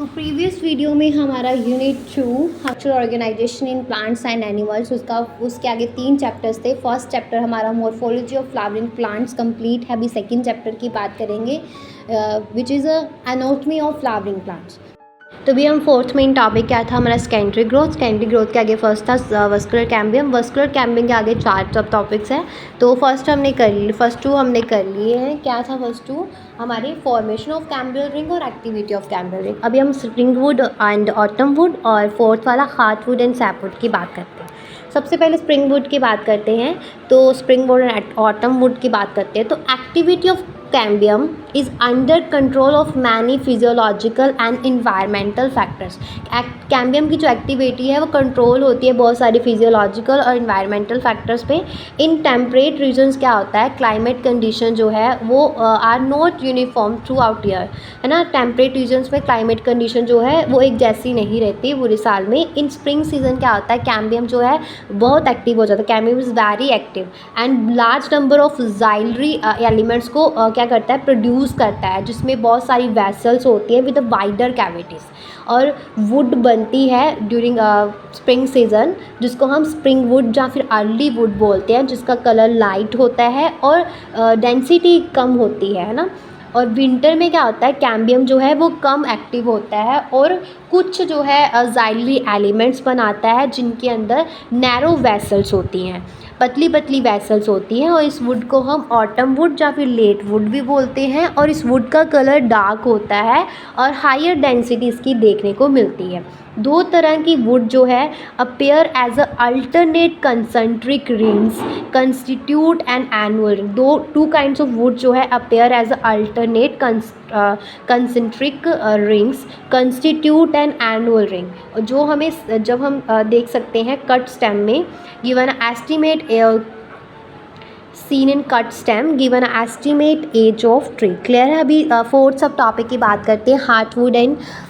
तो previous video में हमारा unit 2 structural organisation in plants and animals उसके आगे 3 चैप्टर्स थे। फर्स्ट चैप्टर हमारा morphology of flowering plants complete है। अभी सेकंड चैप्टर की बात करेंगे which is anatomy of flowering plants. तो भी हम फोर्थ मेन टॉपिक क्या था हमारा सेकेंडरी ग्रोथ के आगे फर्स्ट था वस्कुलर कैम्बियम के आगे 4 सब टॉपिक्स हैं। तो फर्स्ट टू हमने कर लिए हैं। क्या था फर्स्ट टू हमारे फॉर्मेशन ऑफ कैम्बियल रिंग और एक्टिविटी ऑफ कैम्बियल रिंग। अभी हम spring would and autumn would और फोर्थ वाला हार्टवुड एंड सैपवुड की बात करते हैं। सबसे पहले स्प्रिंग वुड की बात करते हैं। तो spring would and autumn would की बात करते हैं। तो activity of cambium is under control of many physiological and environmental factors. Cambium की जो एक्टिविटी है वो कंट्रोल होती है बहुत सारी फिजियोलॉजिकल और इन्वायरमेंटल फैक्टर्स पे। इन टेम्परेट रीजन्स क्या होता है, क्लाइमेट कंडीशन जो है वो are not uniform throughout year, है ना। टेम्परेट रीजन्स में क्लाइमेट कंडीशन जो है वो एक जैसी नहीं रहती पूरे साल में। इन स्प्रिंग सीजन क्या होता है, कैम्बियम जो है बहुत एक्टिव हो जाता है। Cambium is very active and large number of xylary elements को क्या करता है, प्रोड्यूस करता है, जिसमें बहुत सारी वेसल्स होती हैं विद अ वाइडर कैविटीज़। और वुड बनती है ड्यूरिंग स्प्रिंग सीजन, जिसको हम स्प्रिंग वुड या फिर अर्ली वुड बोलते हैं, जिसका कलर लाइट होता है और डेंसिटी कम होती है ना। और विंटर में क्या होता है, कैम्बियम जो है वो कम एक्टिव होता है और कुछ जो है जाइलरी एलिमेंट्स बनाता है जिनके अंदर नैरो वेसल्स होती हैं, पतली पतली वेसल्स होती हैं। और इस वुड को हम ऑटम वुड या फिर लेट वुड भी बोलते हैं। और इस वुड का कलर डार्क होता है और हायर डेंसिटी इसकी देखने को मिलती है। दो तरह की वुड जो है appear as a alternate concentric rings constitute an annual ring. Two kinds of wood जो है appear as a alternate concentric rings constitute an annual ring. जो हमें जब हम देख सकते हैं कट स्टेम में given estimate seen in cut stem given estimate age of tree. Clear है। अभी फोर्थ सब टॉपिक की बात करते हैं,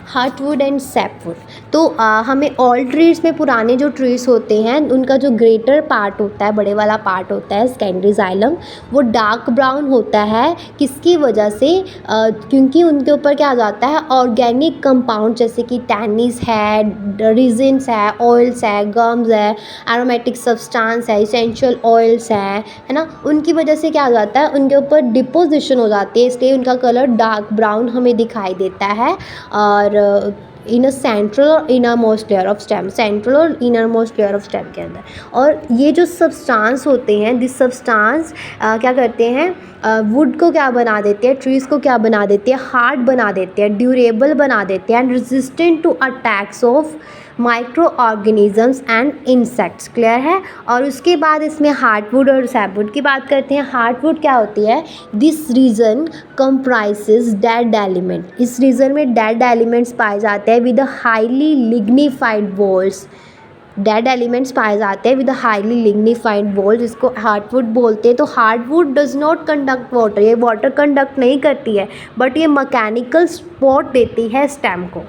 हार्टवुड एंड सैपवुड। तो हमें ऑल ट्रीज में पुराने जो ट्रीज होते हैं उनका जो ग्रेटर पार्ट होता है, बड़े वाला पार्ट होता है सेकेंडरी जाइलम, वो डार्क ब्राउन होता है। किसकी वजह से, क्योंकि उनके ऊपर क्या आ जाता है, ऑर्गेनिक कंपाउंड जैसे कि टैनिस है, रिजिन्स है, ऑयल्स है, गम्स है, एरोमेटिक सब्सटेंस है, इसेंशियल ऑयल्स है ना। उनकी वजह से क्या आ जाता है, उनके ऊपर डिपोजिशन हो जाती है, इसलिए उनका कलर डार्क ब्राउन हमें दिखाई देता है। और इन अ सेंट्रल और innermost layer of stem, central और innermost layer of stem के अंदर। और ये जो सब्सटेंस होते हैं, दिस सब्सटेंस क्या करते हैं, वुड को क्या बना देते हैं, ट्रीज़ को क्या बना देते हैं, हार्ड बना देते हैं, ड्यूरेबल बना देते हैं and resistant to attacks of micro organisms and insects. Clear है। और उसके बाद इसमें हार्टवुड और सैपवुड की बात करते हैं। हार्टवुड क्या होती है, this region comprises dead element. इस रीजन में डेड एलिमेंट्स पाए जाते हैं with highly lignified walls. Dead elements पाए जाते हैं विद हाईली लिग्निफाइड वॉल, जिसको हार्टवुड बोलते हैं। तो heartwood does not conduct water, ये वाटर कंडक्ट नहीं करती है, बट ये मैकेनिकल सपोर्ट देती है स्टेम को।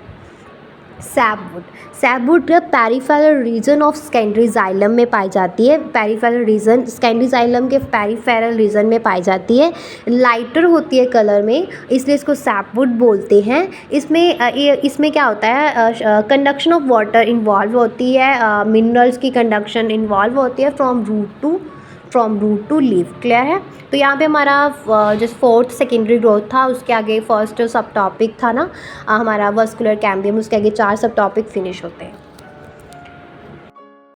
Sapwood peripheral region of secondary xylem में पाई जाती है। पेरिफेरल रीजन सेकेंडरी जाइलम के पेरिफेरल रीजन में पाई जाती है, लाइटर होती है कलर में, इसलिए इसको सैपवुड बोलते हैं। इसमें क्या होता है, कंडक्शन ऑफ वाटर इन्वॉल्व होती है, मिनरल्स की कंडक्शन इन्वॉल्व होती है from root to leaf. Clear है। तो यहाँ पे हमारा जो फोर्थ सेकेंडरी ग्रोथ था उसके आगे फर्स्ट सब टॉपिक था ना हमारा वस्कुलर कैम्बियम, उसके आगे 4 सब टॉपिक फिनिश होते हैं।